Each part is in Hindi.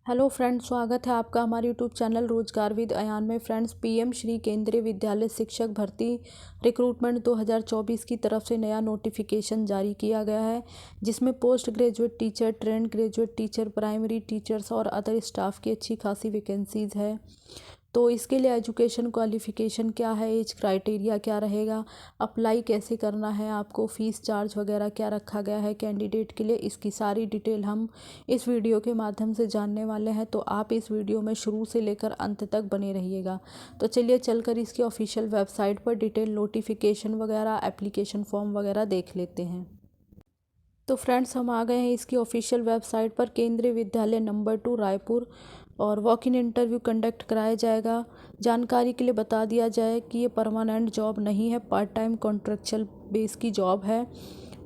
हेलो फ्रेंड्स, स्वागत है आपका हमारे यूट्यूब चैनल रोजगार विद अयान में। फ्रेंड्स, पीएम श्री केंद्रीय विद्यालय शिक्षक भर्ती रिक्रूटमेंट 2024 की तरफ से नया नोटिफिकेशन जारी किया गया है, जिसमें post graduate teacher, trained graduate teacher, primary teachers और अदर स्टाफ की अच्छी खासी वैकेंसीज़ है। तो इसके लिए एजुकेशन क्वालिफ़िकेशन क्या है, एज क्राइटेरिया क्या रहेगा, अप्लाई कैसे करना है, आपको फ़ीस चार्ज वगैरह क्या रखा गया है कैंडिडेट के लिए, इसकी सारी डिटेल हम इस वीडियो के माध्यम से जानने वाले हैं। तो आप इस वीडियो में शुरू से लेकर अंत तक बने रहिएगा। तो चलिए चलकर इसकी ऑफिशियल वेबसाइट पर डिटेल नोटिफिकेशन वगैरह, एप्लीकेशन फॉर्म वगैरह देख लेते हैं। तो फ्रेंड्स, हम आ गए हैं इसकी ऑफिशियल वेबसाइट पर। केंद्रीय विद्यालय नंबर 2 रायपुर, और वॉक इन इंटरव्यू कंडक्ट कराया जाएगा। जानकारी के लिए बता दिया जाए कि ये परमानेंट जॉब नहीं है, पार्ट टाइम कॉन्ट्रेक्चुअल बेस की जॉब है।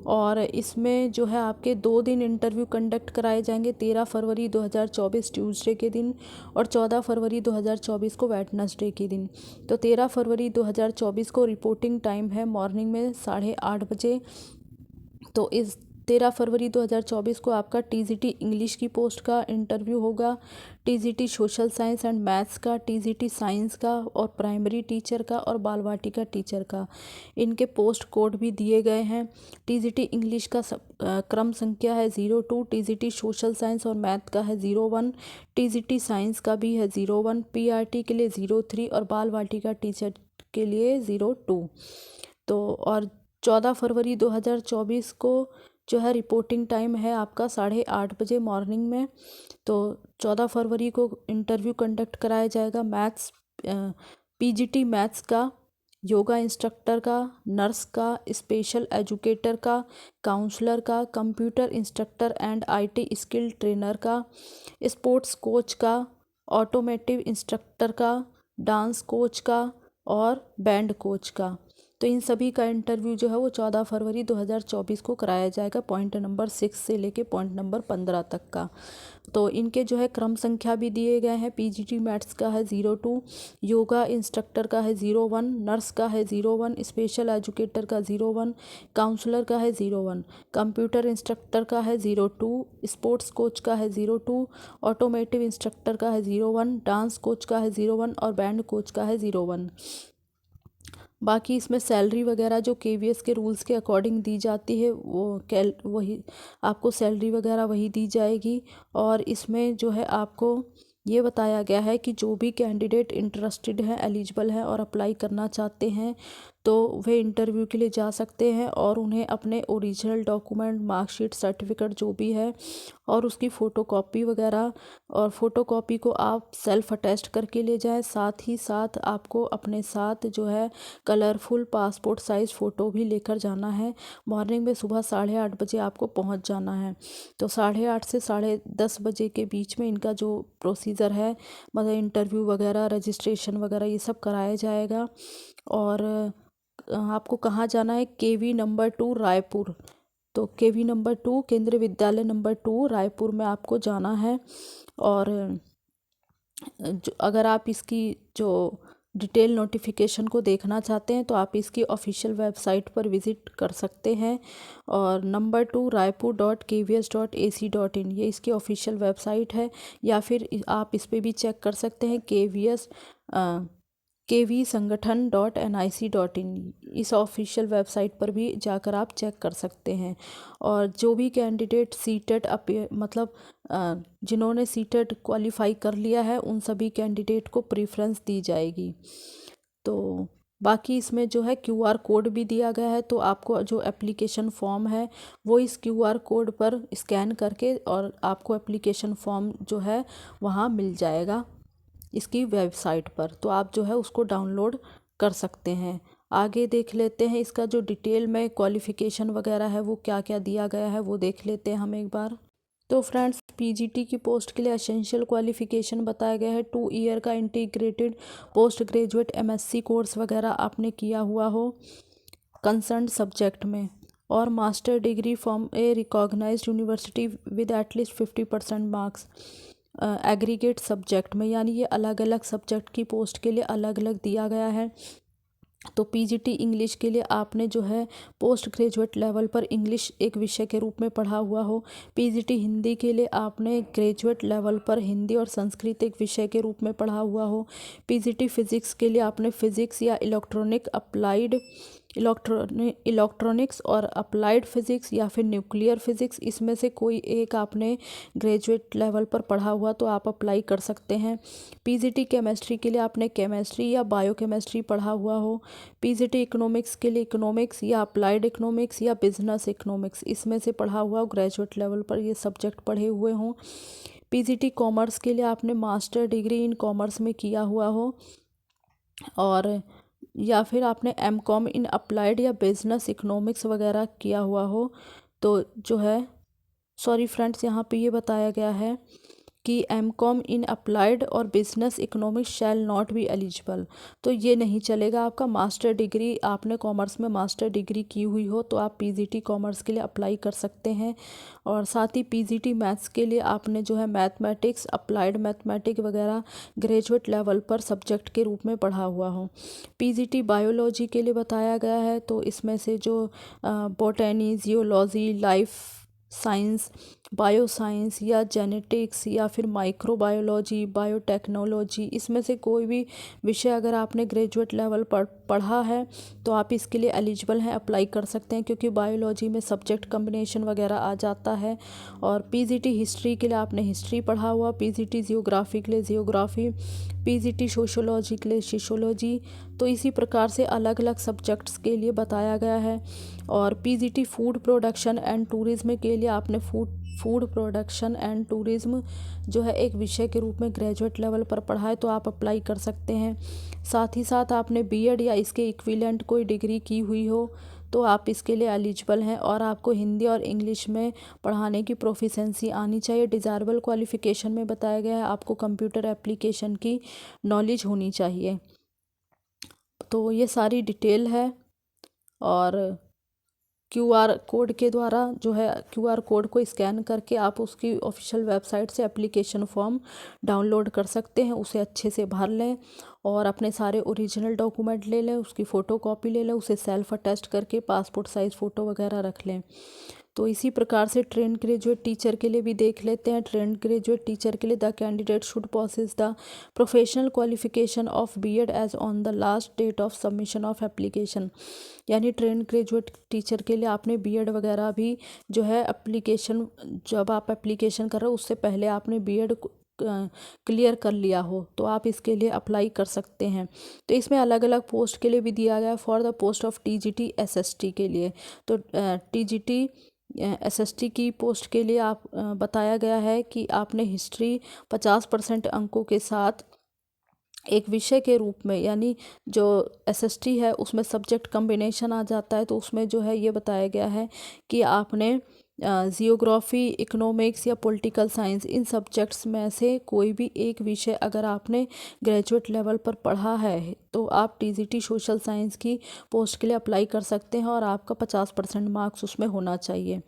और इसमें जो है आपके 2 दिन इंटरव्यू कंडक्ट कराए जाएंगे, 13 फरवरी 2024 ट्यूसडे के दिन और 14 फरवरी 2024 को वेडनेसडे के दिन। तो 13 फरवरी 2024 को रिपोर्टिंग टाइम है मॉर्निंग में 8:30 बजे। तो इस 13 फरवरी 2024 को आपका टीजीटी इंग्लिश की पोस्ट का इंटरव्यू होगा, TGT social science and maths का, टीजीटी साइंस का और प्राइमरी टीचर का और बाल वाटिका टीचर का। इनके पोस्ट कोड भी दिए गए हैं। टीजीटी इंग्लिश का क्रम संख्या है 02, टीजीटी सोशल साइंस और मैथ का है 01, टीजीटी साइंस का भी है 01, पीआरटी के लिए 03 और बाल वाटिका टीचर के लिए 02। तो और 14 फरवरी 2024 को जो है रिपोर्टिंग टाइम है आपका 8:30 बजे मॉर्निंग में। तो 14 फरवरी को इंटरव्यू कंडक्ट कराया जाएगा मैथ्स, पीजीटी मैथ्स का, योगा इंस्ट्रक्टर का, नर्स का, स्पेशल एजुकेटर का, काउंसलर का, computer instructor and IT skill trainer का, स्पोर्ट्स कोच का, ऑटोमेटिव इंस्ट्रक्टर का, डांस कोच का और बैंड कोच का। तो इन सभी का इंटरव्यू जो है वो 14 फरवरी 2024 को कराया जाएगा, पॉइंट नंबर 6 से लेके पॉइंट नंबर 15 तक का। तो इनके जो है क्रम संख्या भी दिए गए हैं। पीजीटी मैथ्स का है 02, योगा इंस्ट्रक्टर का है 01, नर्स का है 01, स्पेशल एजुकेटर का 01, काउंसलर का है 01, कंप्यूटर इंस्ट्रक्टर का है 02, स्पोर्ट्स कोच का है 02, ऑटोमेटिव इंस्ट्रक्टर का है 01, डांस कोच का है 01 और बैंड कोच का है 01। बाकी इसमें सैलरी वगैरह जो केवीएस के रूल्स के अकॉर्डिंग दी जाती है वो वही आपको सैलरी वगैरह वही दी जाएगी। और इसमें जो है आपको ये बताया गया है कि जो भी कैंडिडेट इंटरेस्टेड हैं, एलिजिबल हैं और अप्लाई करना चाहते हैं तो वे इंटरव्यू के लिए जा सकते हैं, और उन्हें अपने ओरिजिनल डॉक्यूमेंट, मार्कशीट, सर्टिफिकेट जो भी है और उसकी फ़ोटोकॉपी वगैरह, और फ़ोटोकॉपी को आप सेल्फ अटेस्ट करके ले जाएं। साथ ही साथ आपको अपने साथ जो है कलरफुल पासपोर्ट साइज़ फ़ोटो भी लेकर जाना है। मॉर्निंग में सुबह 8:30 बजे आपको पहुंच जाना है। तो 8:30 से 10:30 बजे के बीच में इनका जो प्रोसीजर है, मतलब इंटरव्यू वगैरह, रजिस्ट्रेशन वगैरह ये सब कराया जाएगा। और आपको कहाँ जाना है? केवी नंबर 2 रायपुर। तो केवी नंबर 2, केंद्रीय विद्यालय नंबर 2 रायपुर में आपको जाना है। और अगर आप इसकी जो डिटेल नोटिफिकेशन को देखना चाहते हैं तो आप इसकी ऑफिशियल वेबसाइट पर विज़िट कर सकते हैं, और number2raipur.kvs.ac.in ये इसकी ऑफिशियल वेबसाइट है। या फिर आप इस पर भी चेक कर सकते हैं kvsanghathan.nic.in, इस ऑफिशियल वेबसाइट पर भी जाकर आप चेक कर सकते हैं। और जो भी कैंडिडेट सीटेट मतलब जिन्होंने सीटेट क्वालिफाई कर लिया है उन सभी कैंडिडेट को प्रेफरेंस दी जाएगी। तो बाकी इसमें जो है क्यूआर कोड भी दिया गया है, तो आपको जो एप्लीकेशन फॉर्म है वो इस क्यूआर कोड पर स्कैन करके और आपको एप्लीकेशन फॉर्म जो है वहाँ मिल जाएगा इसकी वेबसाइट पर, तो आप जो है उसको डाउनलोड कर सकते हैं। आगे देख लेते हैं इसका जो डिटेल में क्वालिफ़िकेशन वगैरह है वो क्या क्या दिया गया है, वो देख लेते हैं हम एक बार। तो फ्रेंड्स, पीजीटी की पोस्ट के लिए एसेंशियल क्वालिफ़िकेशन बताया गया है 2 ईयर का integrated post graduate MSc course वगैरह आपने किया हुआ हो कंसर्न सब्जेक्ट में, और master degree from a recognised university with at least 50% marks aggregate subject में, यानी ये अलग अलग सब्जेक्ट की पोस्ट के लिए अलग अलग दिया गया है। तो पीजीटी इंग्लिश के लिए आपने जो है पोस्ट ग्रेजुएट लेवल पर इंग्लिश एक विषय के रूप में पढ़ा हुआ हो। पीजीटी हिंदी के लिए आपने ग्रेजुएट लेवल पर हिंदी और संस्कृत एक विषय के रूप में पढ़ा हुआ हो। पीजीटी फिजिक्स के लिए आपने फिजिक्स या इलेक्ट्रॉनिक्स और अप्लाइड फिजिक्स या फिर न्यूक्लियर फिजिक्स, इसमें से कोई एक आपने ग्रेजुएट लेवल पर पढ़ा हुआ तो आप अप्लाई कर सकते हैं। पीजीटी केमिस्ट्री के लिए आपने केमिस्ट्री या बायोकेमिस्ट्री पढ़ा हुआ हो। पीजीटी इकोनॉमिक्स के लिए इकोनॉमिक्स या अप्लाइड इकोनॉमिक्स या बिजनेस इकोनॉमिक्स, इसमें से पढ़ा हुआ हो, ग्रेजुएट लेवल पर ये सब्जेक्ट पढ़े हुए हों। पीजीटी कॉमर्स के लिए आपने मास्टर डिग्री इन कॉमर्स में किया हुआ हो, और या फिर आपने एमकॉम इन अप्लाइड या बिजनेस इकोनॉमिक्स वगैरह किया हुआ हो। तो जो है सॉरी फ्रेंड्स, यहाँ पे ये बताया गया है कि एमकॉम इन अप्लाइड और business economics shall not be eligible, तो ये नहीं चलेगा आपका। मास्टर डिग्री आपने कॉमर्स में मास्टर डिग्री की हुई हो तो आप पीजीटी कॉमर्स के लिए अप्लाई कर सकते हैं। और साथ ही पीजीटी मैथ्स के लिए आपने जो है मैथमेटिक्स, अप्लाइड मैथमेटिक्स वगैरह ग्रेजुएट लेवल पर सब्जेक्ट के रूप में पढ़ा हुआ हो। पीजीटी बायोलॉजी के लिए बताया गया है, तो इसमें से जो botany, geology, life science, bioscience या जेनेटिक्स या फिर माइक्रोबायोलॉजी, बायोटेक्नोलॉजी, इसमें से कोई भी विषय अगर आपने ग्रेजुएट लेवल पर पढ़ा है तो आप इसके लिए एलिजिबल हैं, अप्लाई कर सकते हैं, क्योंकि बायोलॉजी में सब्जेक्ट कम्बिनेशन वगैरह आ जाता है। और पीजीटी हिस्ट्री के लिए आपने हिस्ट्री पढ़ा हुआ, पीजीटी जियोग्राफी के लिए जियोग्राफी, पीजीटी सोशोलॉजी के लिए सोशोलॉजी, तो इसी प्रकार से अलग अलग सब्जेक्ट्स के लिए बताया गया है। और PGT food production and tourism के लिए आपने फूड प्रोडक्शन एंड टूरिज्म जो है एक विषय के रूप में ग्रेजुएट लेवल पर पढ़ा है, तो आप अप्लाई कर सकते हैं। साथ ही साथ आपने बीएड या इसके इक्विवेलेंट कोई डिग्री की हुई हो तो आप इसके लिए एलिजिबल हैं, और आपको हिंदी और इंग्लिश में पढ़ाने की प्रोफिशेंसी आनी चाहिए। डिज़ायरेबल क्वालिफ़िकेशन में बताया गया है आपको कंप्यूटर एप्लीकेशन की नॉलेज होनी चाहिए। तो ये सारी डिटेल है, और क्यूआर कोड के द्वारा जो है क्यूआर कोड को स्कैन करके आप उसकी ऑफिशियल वेबसाइट से एप्लीकेशन फॉर्म डाउनलोड कर सकते हैं। उसे अच्छे से भर लें और अपने सारे ओरिजिनल डॉक्यूमेंट ले लें, उसकी फ़ोटोकॉपी ले लें, उसे सेल्फ अटेस्ट करके पासपोर्ट साइज़ फ़ोटो वगैरह रख लें। तो इसी प्रकार से ट्रेन ग्रेजुएट टीचर के लिए भी देख लेते हैं। ट्रेन ग्रेजुएट टीचर के लिए the candidate should possess the professional qualification of BEd as on the last date of submission of application, यानी ट्रेन ग्रेजुएट टीचर के लिए आपने बीएड वगैरह भी जो है एप्लीकेशन, जब आप एप्लीकेशन कर रहे हो उससे पहले आपने बीएड क्लियर कर लिया हो तो आप इसके लिए अप्लाई कर सकते हैं। तो इसमें अलग अलग पोस्ट के लिए भी दिया गया है। For the post of TGT SST के लिए, तो टीजीटी एसएसटी की पोस्ट के लिए आप बताया गया है कि आपने हिस्ट्री 50% अंकों के साथ एक विषय के रूप में, यानी जो एसएसटी है उसमें सब्जेक्ट कम्बिनेशन आ जाता है, तो उसमें जो है ये बताया गया है कि आपने जियोग्राफी, इकोनॉमिक्स या पॉलिटिकल साइंस, इन सब्जेक्ट्स में से कोई भी एक विषय अगर आपने ग्रेजुएट लेवल पर पढ़ा है तो आप टीजीटी सोशल साइंस की पोस्ट के लिए अप्लाई कर सकते हैं, और आपका 50% मार्क्स उसमें होना चाहिए।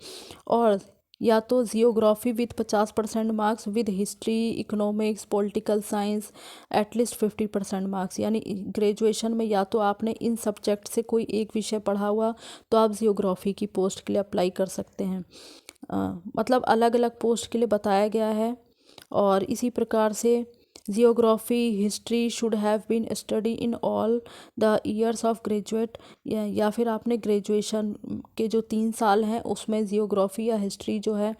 और या तो geography with 50% marks, with history, economics, political science at least 50% marks, यानी ग्रेजुएशन में या तो आपने इन सब्जेक्ट से कोई एक विषय पढ़ा हुआ तो आप जियोग्राफी की पोस्ट के लिए अप्लाई कर सकते हैं। मतलब अलग अलग पोस्ट के लिए बताया गया है। और इसी प्रकार से geography, history should have been study in all the years of graduate, या फिर आपने ग्रेजुएशन के जो 3 साल हैं उसमें जियोग्राफी या हिस्ट्री जो है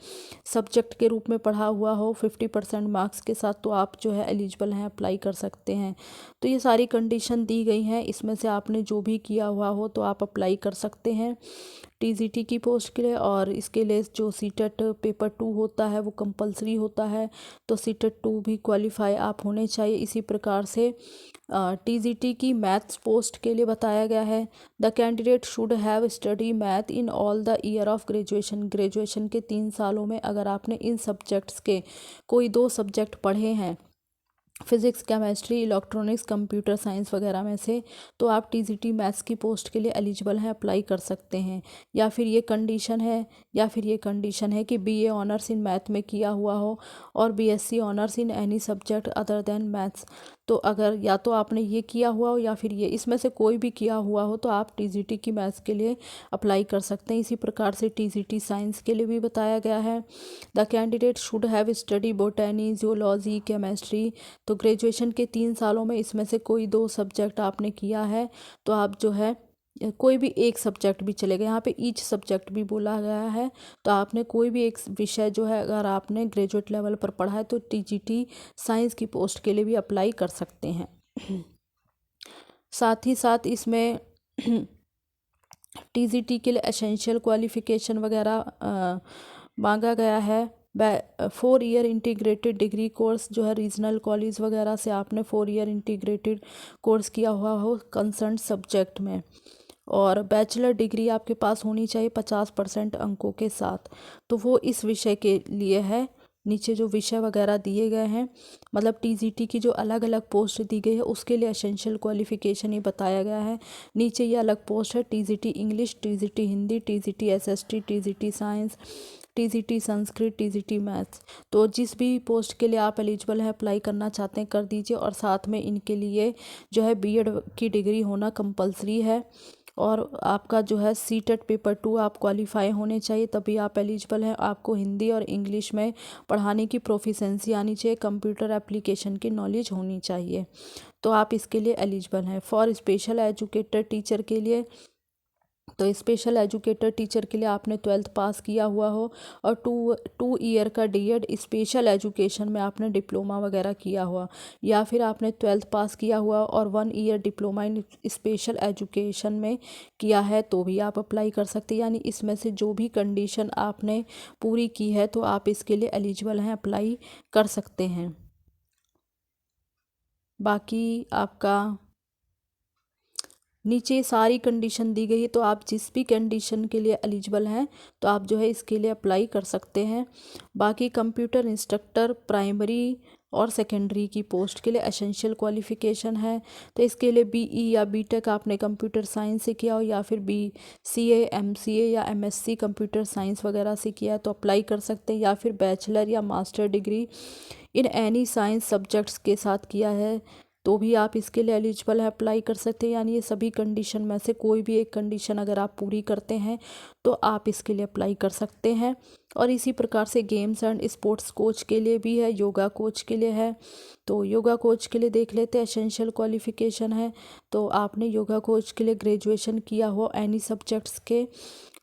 सब्जेक्ट के रूप में पढ़ा हुआ हो 50% मार्क्स के साथ, तो आप जो है एलिजिबल हैं, अप्लाई कर सकते हैं। तो ये सारी कंडीशन दी गई हैं, इसमें से आपने जो भी किया हुआ हो तो आप अप्लाई कर सकते हैं टीजीटी की पोस्ट के लिए। और इसके लिए जो सीटेट पेपर 2 होता है वो कंपलसरी होता है, तो सीटेट 2 भी क्वालिफाई आप होने चाहिए। इसी प्रकार से टीजीटी की मैथ्स पोस्ट के लिए बताया गया है the candidate should have study math in all the year of graduation. Graduation के 3 सालों में अगर आपने इन सब्जेक्ट्स के कोई 2 सब्जेक्ट पढ़े हैं, physics, chemistry, electronics, computer science वगैरह में से, तो आप टीजीटी मैथ्स की पोस्ट के लिए एलिजिबल हैं, अप्लाई कर सकते हैं। या फिर ये कंडीशन है कि बीए ऑनर्स इन मैथ में किया हुआ हो और BSc honours in any subject other than maths. तो अगर या तो आपने ये किया हुआ हो या फिर ये, इसमें से कोई भी किया हुआ हो तो आप टीजीटी की मैथ्स के लिए अप्लाई कर सकते हैं। इसी प्रकार से टीजीटी साइंस के लिए भी बताया गया है। The candidate should have study botany, geology, chemistry. तो ग्रेजुएशन के 3 सालों में इसमें से कोई 2 सब्जेक्ट आपने किया है तो आप जो है कोई भी एक सब्जेक्ट भी चलेगा। यहाँ पे ईच सब्जेक्ट भी बोला गया है, तो आपने कोई भी एक विषय जो है अगर आपने ग्रेजुएट लेवल पर पढ़ा है तो टीजीटी साइंस की पोस्ट के लिए भी अप्लाई कर सकते हैं। साथ ही साथ इसमें टीजीटी के लिए एसेंशियल क्वालिफिकेशन वगैरह मांगा गया है। 4 ईयर इंटीग्रेटेड डिग्री कोर्स जो है रीजनल कॉलेज वगैरह से आपने 4 ईयर इंटीग्रेटेड कोर्स किया हुआ हो कंसर्न सब्जेक्ट में, और बैचलर डिग्री आपके पास होनी चाहिए 50% अंकों के साथ। तो वो इस विषय के लिए है। नीचे जो विषय वगैरह दिए गए हैं, मतलब टीजीटी की जो अलग अलग पोस्ट दी गई है उसके लिए एसेंशियल क्वालिफिकेशन ही बताया गया है। नीचे ये अलग पोस्ट है, TGT English, TGT Hindi, TGT SST, TGT science, TGT Sanskrit, TGT maths. तो जिस भी पोस्ट के लिए आप एलिजिबल हैं, अप्लाई करना चाहते हैं कर दीजिए। और साथ में इनके लिए जो है बीएड की डिग्री होना कंपलसरी है, और आपका जो है सीटेट पेपर 2 आप क्वालिफाई होने चाहिए तभी आप एलिजिबल हैं। आपको हिंदी और इंग्लिश में पढ़ाने की प्रोफिशेंसी आनी चाहिए, कंप्यूटर एप्लीकेशन की नॉलेज होनी चाहिए, तो आप इसके लिए एलिजिबल हैं। फॉर स्पेशल एजुकेटर टीचर के लिए, तो स्पेशल एजुकेटर टीचर के लिए आपने 12th पास किया हुआ हो और 2 ईयर का डीएड स्पेशल एजुकेशन में आपने डिप्लोमा वगैरह किया हुआ, या फिर आपने 12th पास किया हुआ और 1 year diploma in special education में किया है तो भी आप अप्लाई कर सकते हैं। यानी इसमें से जो भी कंडीशन आपने पूरी की है तो आप इसके लिए एलिजिबल हैं, अप्लाई कर सकते हैं। बाकी आपका नीचे सारी कंडीशन दी गई है, तो आप जिस भी कंडीशन के लिए एलिजिबल हैं तो आप जो है इसके लिए अप्लाई कर सकते हैं। बाकी कंप्यूटर इंस्ट्रक्टर प्राइमरी और सेकेंडरी की पोस्ट के लिए एसेंशियल क्वालिफिकेशन है, तो इसके लिए बीई या बीटेक आपने कंप्यूटर साइंस से किया हो, या फिर बीसीए, एमसीए या एमएससी कंप्यूटर साइंस वगैरह से किया है तो अप्लाई कर सकते हैं, या फिर बैचलर या master degree in any science subjects के साथ किया है तो भी आप इसके लिए एलिजिबल है, अप्लाई कर सकते हैं। यानी ये सभी कंडीशन में से कोई भी एक कंडीशन अगर आप पूरी करते हैं तो आप इसके लिए अप्लाई कर सकते हैं। और इसी प्रकार से गेम्स एंड स्पोर्ट्स कोच के लिए भी है, योगा कोच के लिए है। तो योगा कोच के लिए देख लेते हैं, एसेंशियल क्वालिफिकेशन है तो आपने योगा कोच के लिए ग्रेजुएशन किया हो एनी सब्जेक्ट्स के,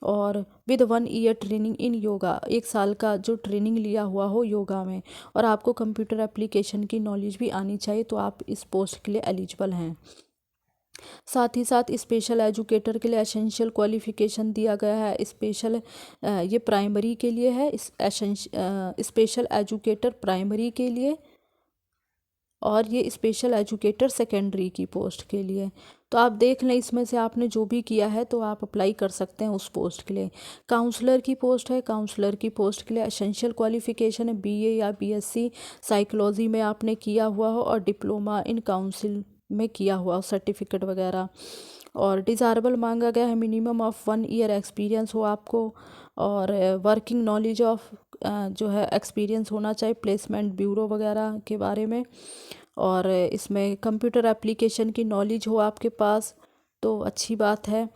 और with 1 ear training in yoga, 1 साल का जो ट्रेनिंग लिया हुआ हो योगा में, और आपको कंप्यूटर एप्लीकेशन की नॉलेज भी आनी चाहिए तो आप इस पोस्ट के लिए एलिजिबल हैं। साथ ही साथ स्पेशल एजुकेटर के लिए एसेंशियल क्वालिफिकेशन दिया गया है। ये प्राइमरी के लिए है, स्पेशल एजुकेटर प्राइमरी के लिए, और ये स्पेशल एजुकेटर सेकेंडरी की पोस्ट के लिए। तो आप देख लें इसमें से आपने जो भी किया है तो आप अप्लाई कर सकते हैं उस पोस्ट के लिए। काउंसलर की पोस्ट है, काउंसलर की पोस्ट के लिए एसेंशियल क्वालिफिकेशन है बीए या बीएससी साइकोलॉजी में आपने किया हुआ हो और डिप्लोमा इन काउंसिल में किया हुआ सर्टिफिकेट वगैरह। और डिज़ायरेबल मांगा गया है मिनिमम ऑफ 1 ईयर एक्सपीरियंस हो आपको, और वर्किंग नॉलेज ऑफ जो है एक्सपीरियंस होना चाहिए प्लेसमेंट ब्यूरो वगैरह के बारे में, और इसमें कंप्यूटर एप्लीकेशन की नॉलेज हो आपके पास तो अच्छी बात है।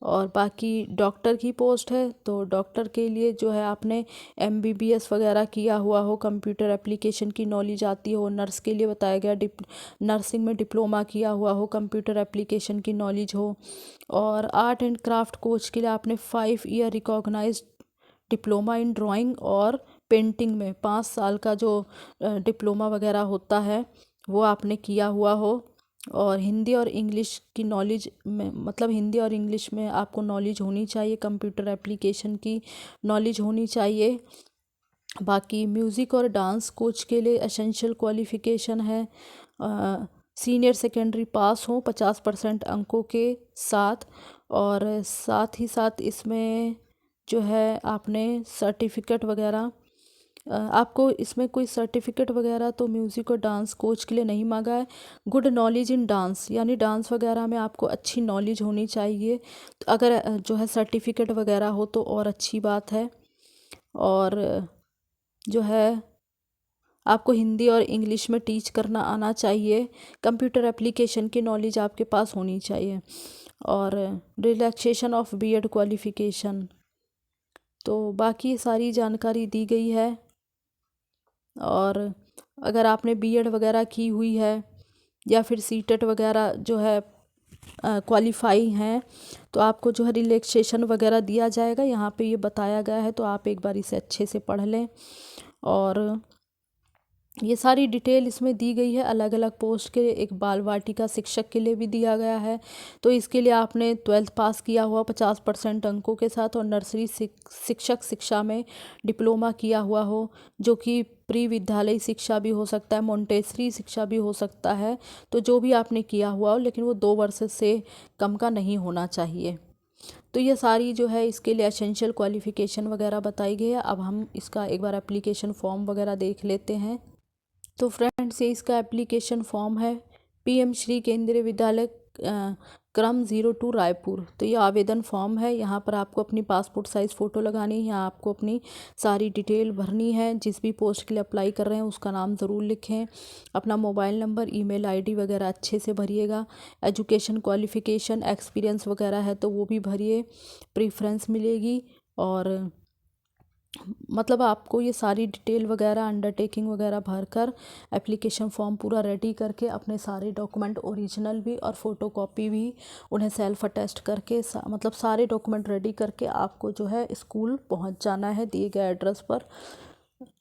और बाकी डॉक्टर की पोस्ट है तो डॉक्टर के लिए जो है आपने एमबीबीएस वगैरह किया हुआ हो, कंप्यूटर एप्लीकेशन की नॉलेज आती हो। नर्स के लिए बताया गया नर्सिंग में डिप्लोमा किया हुआ हो, कंप्यूटर एप्लीकेशन की नॉलेज हो। और आर्ट एंड क्राफ्ट कोच के लिए आपने 5 year recognised diploma in drawing और पेंटिंग में 5 साल का जो डिप्लोमा वगैरह होता है वो आपने किया हुआ हो। और हिंदी और इंग्लिश की नॉलेज में, मतलब हिंदी और इंग्लिश में आपको नॉलेज होनी चाहिए, कंप्यूटर एप्लीकेशन की नॉलेज होनी चाहिए। बाकी म्यूज़िक और डांस कोच के लिए एसेंशियल क्वालिफ़िकेशन है सीनियर सेकेंडरी पास हो 50% अंकों के साथ, और साथ ही साथ इसमें जो है आपने सर्टिफिकेट वगैरह आपको इसमें कोई सर्टिफिकेट वगैरह तो म्यूज़िक और डांस कोच के लिए नहीं मांगा है। गुड नॉलेज इन डांस, यानी डांस वगैरह में आपको अच्छी नॉलेज होनी चाहिए, तो अगर जो है सर्टिफिकेट वगैरह हो तो और अच्छी बात है। और जो है आपको हिंदी और इंग्लिश में टीच करना आना चाहिए। कंप्यूटर एप्लीकेशन की नॉलेज आपके पास होनी चाहिए। और रिलैक्सेशन ऑफ बीएड क्वालिफ़िकेशन, तो बाकी सारी जानकारी दी गई है। और अगर आपने बीएड वगैरह की हुई है या फिर सीटेट वगैरह जो है क्वालिफाई हैं, तो आपको जो है रिलैक्सेशन वगैरह दिया जाएगा, यहाँ पे ये बताया गया है। तो आप एक बार इसे अच्छे से पढ़ लें। और ये सारी डिटेल इसमें दी गई है। अलग अलग पोस्ट के एक बाल वाटिका शिक्षक के लिए भी दिया गया है। तो इसके लिए आपने 12th पास किया हुआ 50% अंकों के साथ, और नर्सरी शिक्षक शिक्षा में डिप्लोमा किया हुआ हो, जो कि प्री विद्यालय शिक्षा भी हो सकता है, मोंटेसरी शिक्षा भी हो सकता है। तो जो भी आपने किया हुआ हो, लेकिन वो 2 वर्ष से कम का नहीं होना चाहिए। तो ये सारी जो है इसके लिए एसेंशियल क्वालिफ़िकेशन वगैरह बताई गई है। अब हम इसका एक बार एप्लीकेशन फॉर्म वगैरह देख लेते हैं। तो फ्रेंड्स, ये इसका एप्लीकेशन फॉर्म है। पीएम श्री केंद्रीय विद्यालय क्रम 02 रायपुर। तो ये आवेदन फॉर्म है। यहाँ पर आपको अपनी पासपोर्ट साइज़ फ़ोटो लगानी है। यहाँ आपको अपनी सारी डिटेल भरनी है। जिस भी पोस्ट के लिए अप्लाई कर रहे हैं उसका नाम ज़रूर लिखें। अपना मोबाइल नंबर, ईमेल आईडी वगैरह अच्छे से भरिएगा। एजुकेशन क्वालिफ़िकेशन, एक्सपीरियंस वगैरह है तो वो भी भरिए, प्रेफरेंस मिलेगी। और मतलब आपको ये सारी डिटेल वगैरह, अंडरटेकिंग वगैरह भरकर एप्लीकेशन फॉर्म पूरा रेडी करके अपने सारे डॉक्यूमेंट ओरिजिनल भी और फोटोकॉपी भी उन्हें सेल्फ अटेस्ट करके मतलब सारे डॉक्यूमेंट रेडी करके आपको जो है स्कूल पहुंच जाना है। दिए गए एड्रेस पर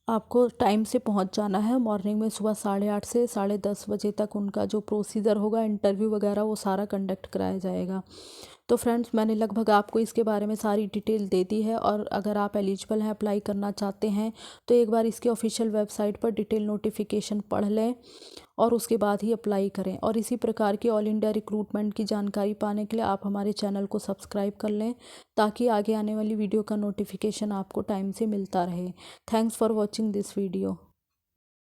आपको टाइम से पहुंच जाना है। मॉर्निंग में सुबह 8:30 से 10:30 बजे तक उनका जो प्रोसीजर होगा, इंटरव्यू वगैरह, वो सारा कंडक्ट कराया जाएगा। तो फ्रेंड्स, मैंने लगभग आपको इसके बारे में सारी डिटेल दे दी है। और अगर आप एलिजिबल हैं, अप्लाई करना चाहते हैं, तो एक बार इसके ऑफिशियल वेबसाइट पर डिटेल नोटिफिकेशन पढ़ लें और उसके बाद ही अप्लाई करें। और इसी प्रकार की ऑल इंडिया रिक्रूटमेंट की जानकारी पाने के लिए आप हमारे चैनल को सब्सक्राइब कर लें, ताकि आगे आने वाली वीडियो का नोटिफिकेशन आपको टाइम से मिलता रहे। Thanks for watching this video.